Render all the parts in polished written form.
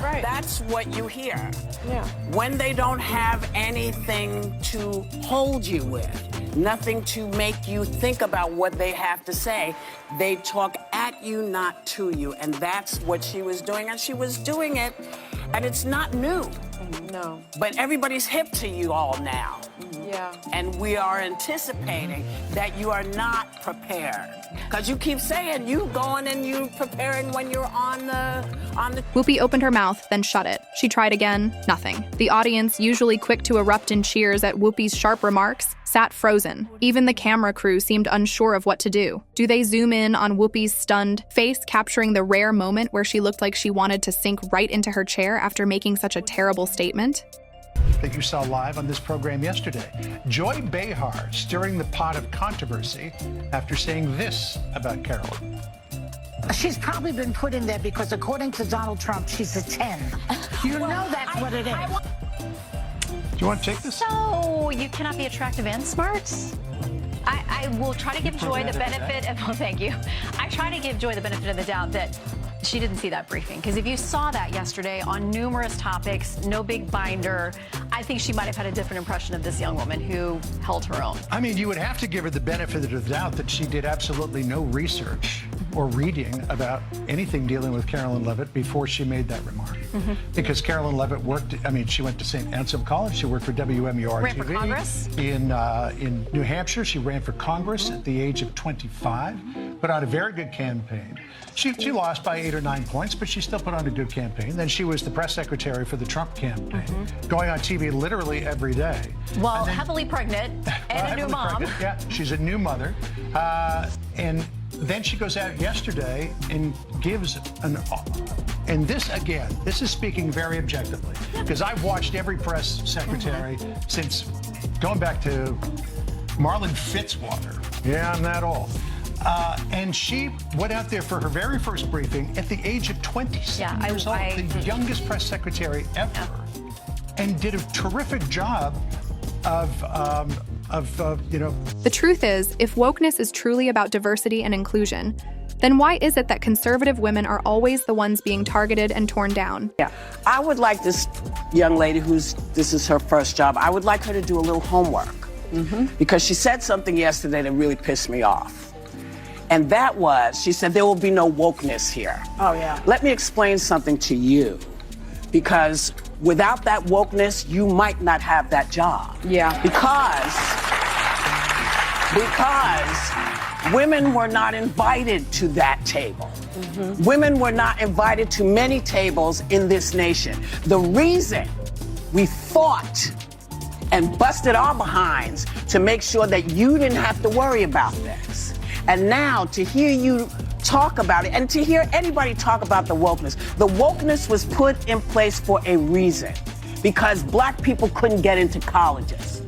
Right. That's what you hear. Yeah. When they don't have anything to hold you with, nothing to make you think about what they have to say, they talk at you, not to you. And that's what she was doing. And she was doing it, and it's not new. No. But everybody's hip to you all now. Yeah. And we are anticipating that you are not prepared. Because you keep saying you going and you preparing when you're on the... Whoopi opened her mouth, then shut it. She tried again, nothing. The audience, usually quick to erupt in cheers at Whoopi's sharp remarks, sat frozen. Even the camera crew seemed unsure of what to do. Do they zoom in on Whoopi's stunned face, capturing the rare moment where she looked like she wanted to sink right into her chair after making such a terrible statement? That you saw live on this program yesterday. Joy Behar stirring the pot of controversy after saying this about Karoline. She's probably been put in there because, according to Donald Trump, she's a 10. You know that's what it is. Do you want to take this? So you cannot be attractive and smart? I will try to give Joy the benefit of, well, thank you. I try to give Joy the benefit of the doubt that she didn't see that briefing. Because if you saw that yesterday on numerous topics, no big binder, I think she might have had a different impression of this young woman who held her own. I mean, you would have to give her the benefit of the doubt that she did absolutely no research or reading about anything dealing with Karoline Leavitt before she made that remark. Because Karoline Leavitt worked, I mean, she went to St. Anselm College, she worked for WMUR Ran for TV. Congress? In New Hampshire, she ran for Congress at the age of 25, put on a very good campaign. She lost by 8 or 9 points, but she still put on a good campaign. Then she was the press secretary for the Trump campaign, going on TV literally every day. Well, heavily pregnant and a new mom. Pregnant. Yeah, she's a new mother. And then she goes out yesterday and gives and this, again, this is speaking very objectively, because I've watched every press secretary since going back to Marlon Fitzwater. Yeah, I'm that old. And she went out there for her very first briefing at the age of 27 years old, the youngest press secretary ever, and did a terrific job of you know. The truth is, if wokeness is truly about diversity and inclusion, then why is it that conservative women are always the ones being targeted and torn down? Yeah, I would like this young lady this is her first job, I would like her to do a little homework. Because she said something yesterday that really pissed me off. And that was, she said, there will be no wokeness here. Oh, yeah. Let me explain something to you. Because without that wokeness, you might not have that job. Yeah. Because women were not invited to that table. Women were not invited to many tables in this nation. The reason we fought and busted our behinds to make sure that you didn't have to worry about this. And now to hear you talk about it and to hear anybody talk about the wokeness was put in place for a reason. Because black people couldn't get into colleges.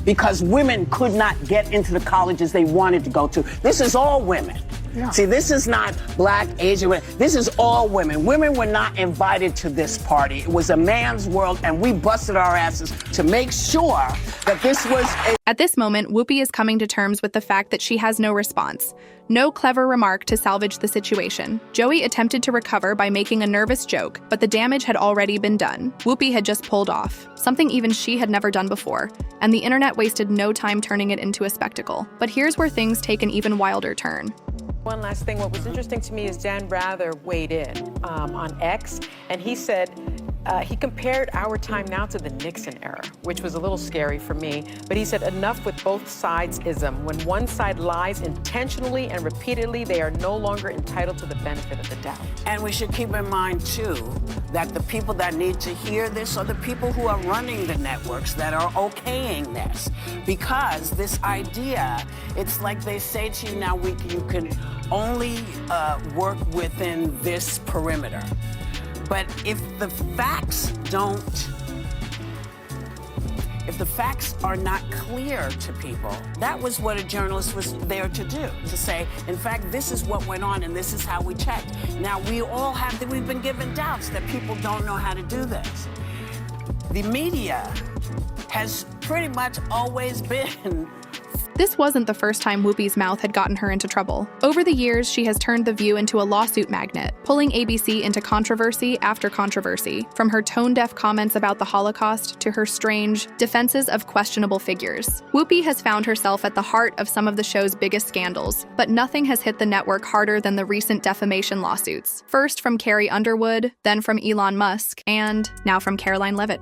Because women could not get into the colleges they wanted to go to. This is all women. Yeah. See, this is not black, Asian women. This is all women. Women were not invited to this party. It was a man's world, and we busted our asses to make sure that this was a... At this moment, Whoopi is coming to terms with the fact that she has no response. No clever remark to salvage the situation. Joey attempted to recover by making a nervous joke, but the damage had already been done. Whoopi had just pulled off, something even she had never done before, and the internet wasted no time turning it into a spectacle. But here's where things take an even wilder turn. One last thing, what was interesting to me is Dan Rather weighed in on X, and he said, he compared our time now to the Nixon era, which was a little scary for me. But he said, enough with both sides-ism. When one side lies intentionally and repeatedly, they are no longer entitled to the benefit of the doubt. And we should keep in mind, too, that the people that need to hear this are the people who are running the networks that are okaying this. Because this idea, it's like they say to you now, you can only work within this perimeter. But if the facts are not clear to people, that was what a journalist was there to do, to say, in fact, this is what went on and this is how we checked. Now, we've been given doubts that people don't know how to do this. The media has pretty much always been This wasn't the first time Whoopi's mouth had gotten her into trouble. Over the years, she has turned The View into a lawsuit magnet, pulling ABC into controversy after controversy, from her tone-deaf comments about the Holocaust to her strange defenses of questionable figures. Whoopi has found herself at the heart of some of the show's biggest scandals, but nothing has hit the network harder than the recent defamation lawsuits. First from Carrie Underwood, then from Elon Musk, and now from Karoline Leavitt.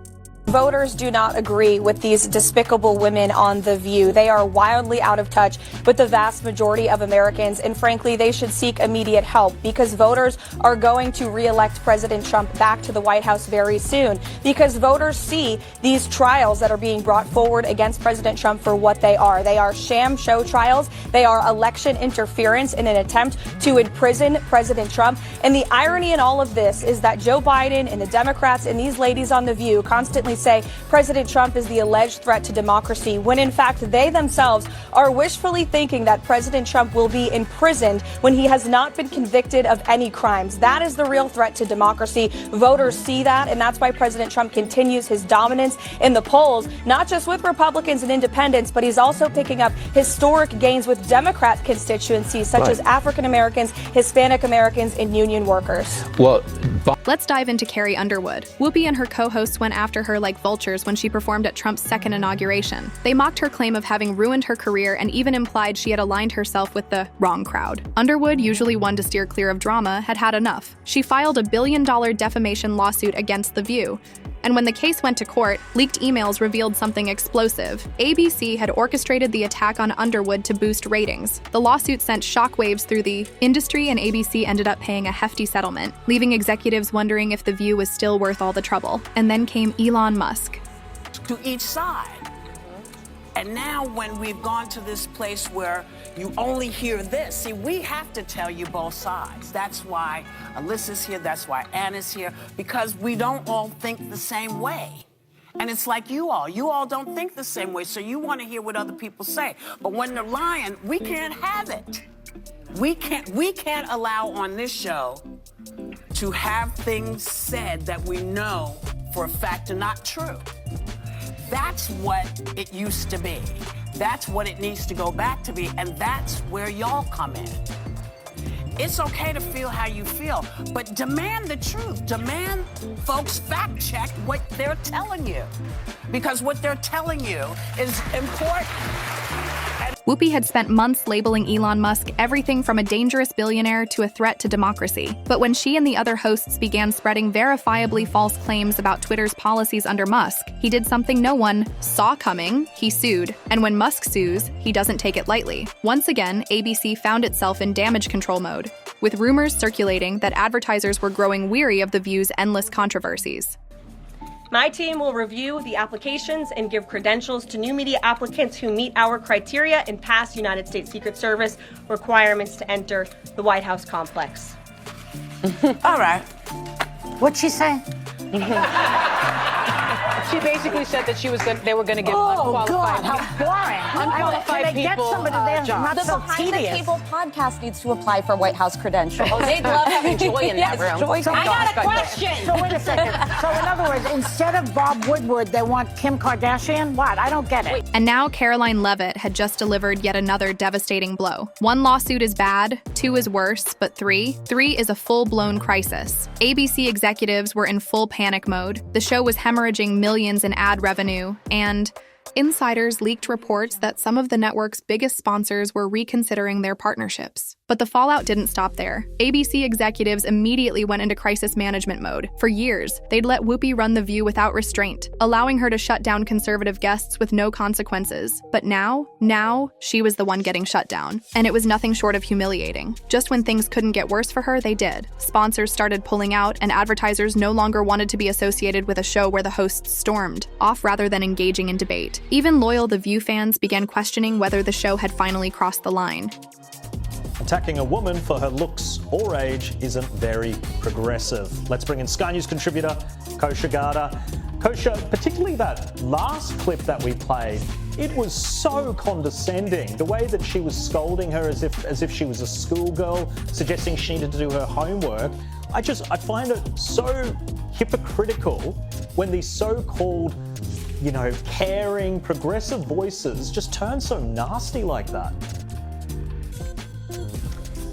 Voters do not agree with these despicable women on The View. They are wildly out of touch with the vast majority of Americans, and frankly, they should seek immediate help because voters are going to re-elect President Trump back to the White House very soon because voters see these trials that are being brought forward against President Trump for what they are. They are sham show trials. They are election interference in an attempt to imprison President Trump. And the irony in all of this is that Joe Biden and the Democrats and these ladies on The View constantly say President Trump is the alleged threat to democracy, when in fact they themselves are wishfully thinking that President Trump will be imprisoned when he has not been convicted of any crimes. That is the real threat to democracy. Voters see that, and that's why President Trump continues his dominance in the polls, not just with Republicans and independents, but he's also picking up historic gains with Democrat constituencies such as African Americans, Hispanic Americans, and union workers. Let's dive into Carrie Underwood. Whoopi and her co-hosts went after her like vultures when she performed at Trump's second inauguration. They mocked her claim of having ruined her career and even implied she had aligned herself with the wrong crowd. Underwood, usually one to steer clear of drama, had had enough. She filed a $1 billion defamation lawsuit against The View. And when the case went to court, leaked emails revealed something explosive. ABC had orchestrated the attack on Underwood to boost ratings. The lawsuit sent shockwaves through the industry, and ABC ended up paying a hefty settlement, leaving executives wondering if The View was still worth all the trouble. And then came Elon Musk. To each side. And now when we've gone to this place where you only hear this, see, we have to tell you both sides. That's why Alyssa's here, that's why Anna's here, because we don't all think the same way. And it's like you all don't think the same way, so you want to hear what other people say. But when they're lying, we can't have it. We can't allow on this show to have things said that we know for a fact are not true. That's what it used to be. That's what it needs to go back to be, and that's where y'all come in. It's okay to feel how you feel, but demand the truth. Demand folks fact check what they're telling you, because what they're telling you is important. Whoopi had spent months labeling Elon Musk everything from a dangerous billionaire to a threat to democracy. But when she and the other hosts began spreading verifiably false claims about Twitter's policies under Musk, he did something no one saw coming. He sued. And when Musk sues, he doesn't take it lightly. Once again, ABC found itself in damage control mode, with rumors circulating that advertisers were growing weary of The View's endless controversies. My team will review the applications and give credentials to new media applicants who meet our criteria and pass United States Secret Service requirements to enter the White House complex. All right. What'd she say? She basically said that they were going to give unqualified. God, how boring! Unqualified Can they get people, somebody there jobs. not so Behind the tedious? Table podcast needs to apply for White House credentials. Oh, they'd love having Joy in that room. I got a question. So wait a second. So in other words, instead of Bob Woodward, they want Kim Kardashian? What? I don't get it. And now Karoline Leavitt had just delivered yet another devastating blow. 1 lawsuit is bad, 2 is worse, but 3 is a full-blown crisis. ABC executives were in full panic mode. The show was hemorrhaging millions in ad revenue, and insiders leaked reports that some of the network's biggest sponsors were reconsidering their partnerships. But the fallout didn't stop there. ABC executives immediately went into crisis management mode. For years, they'd let Whoopi run The View without restraint, allowing her to shut down conservative guests with no consequences. But now, she was the one getting shut down. And it was nothing short of humiliating. Just when things couldn't get worse for her, they did. Sponsors started pulling out, and advertisers no longer wanted to be associated with a show where the hosts stormed off rather than engaging in debate. Even loyal The View fans began questioning whether the show had finally crossed the line. Attacking a woman for her looks or age isn't very progressive. Let's bring in Sky News contributor Kosha Garda. Kosha, particularly that last clip that we played, it was so condescending. The way that she was scolding her as if she was a schoolgirl, suggesting she needed to do her homework. I find it so hypocritical when these so-called you know, caring, progressive voices just turn so nasty like that?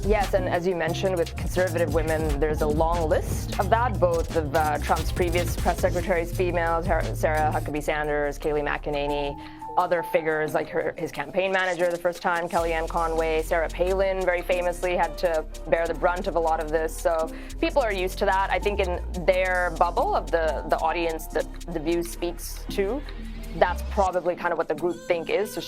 Yes, and as you mentioned, with conservative women, there's a long list of that, both of Trump's previous press secretaries, females, Sarah Huckabee Sanders, Kayleigh McEnany, other figures like his campaign manager the first time, Kellyanne Conway, Sarah Palin very famously had to bear the brunt of a lot of this. So people are used to that. I think in their bubble of the audience that The View speaks to, that's probably kind of what the groupthink is. So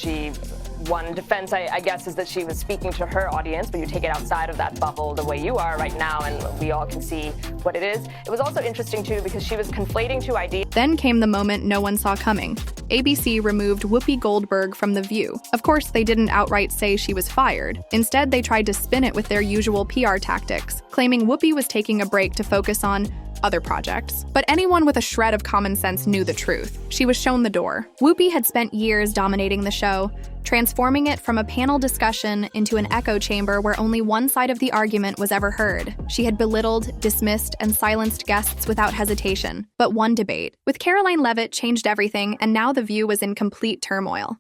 one defense, I guess, is that she was speaking to her audience, but you take it outside of that bubble the way you are right now, and we all can see what it is. It was also interesting, too, because she was conflating two ideas. Then came the moment no one saw coming. ABC removed Whoopi Goldberg from The View. Of course, they didn't outright say she was fired. Instead, they tried to spin it with their usual PR tactics, claiming Whoopi was taking a break to focus on other projects. But anyone with a shred of common sense knew the truth. She was shown the door. Whoopi had spent years dominating the show, transforming it from a panel discussion into an echo chamber where only one side of the argument was ever heard. She had belittled, dismissed, and silenced guests without hesitation. But one debate with Karoline Leavitt changed everything, and now The View was in complete turmoil.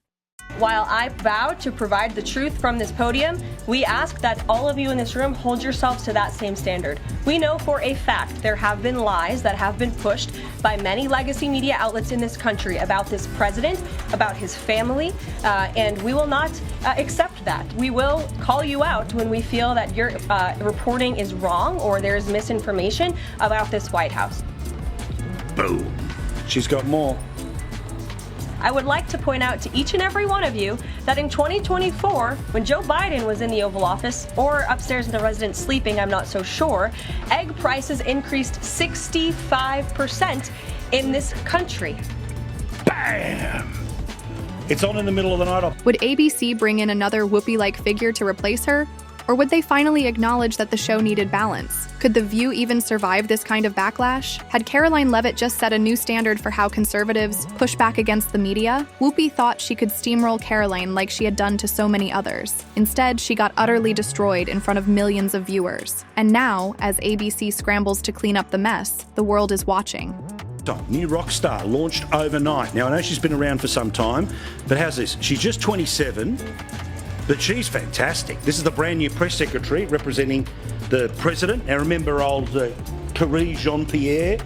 While I vow to provide the truth from this podium, we ask that all of you in this room hold yourselves to that same standard. We know for a fact there have been lies that have been pushed by many legacy media outlets in this country about this president, about his family, and we will not accept that. We will call you out when we feel that your reporting is wrong or there is misinformation about this White House. Boom. She's got more. I would like to point out to each and every one of you that in 2024, when Joe Biden was in the Oval Office, or upstairs in the residence sleeping, I'm not so sure, egg prices increased 65% in this country. Bam! It's on in the middle of the night. Would ABC bring in another Whoopi-like figure to replace her? Or would they finally acknowledge that the show needed balance? Could The View even survive this kind of backlash? Had Karoline Leavitt just set a new standard for how conservatives push back against the media? Whoopi thought she could steamroll Karoline like she had done to so many others. Instead, she got utterly destroyed in front of millions of viewers. And now, as ABC scrambles to clean up the mess, the world is watching. New rock star launched overnight. Now, I know she's been around for some time, but how's this? She's just 27. But she's fantastic. This is the brand new press secretary representing the president. Now remember old Karine Jean-Pierre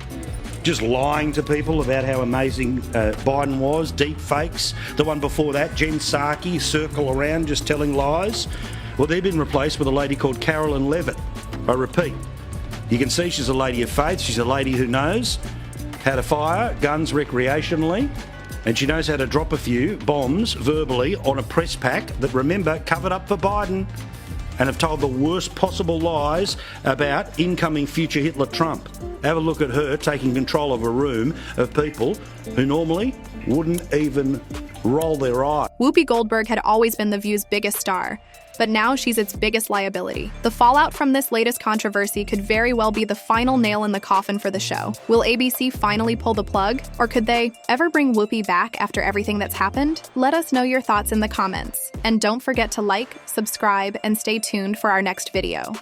just lying to people about how amazing Biden was, deep fakes. The one before that, Jen Psaki, circle around just telling lies. Well, they've been replaced with a lady called Karoline Leavitt. I repeat, you can see she's a lady of faith. She's a lady who knows how to fire guns recreationally. And she knows how to drop a few bombs verbally on a press pack that, remember, covered up for Biden and have told the worst possible lies about incoming future Hitler Trump. Have a look at her taking control of a room of people who normally wouldn't even roll their eye. Whoopi Goldberg had always been The View's biggest star, but now she's its biggest liability. The fallout from this latest controversy could very well be the final nail in the coffin for the show. Will ABC finally pull the plug? Or could they ever bring Whoopi back after everything that's happened? Let us know your thoughts in the comments. And don't forget to like, subscribe, and stay tuned for our next video.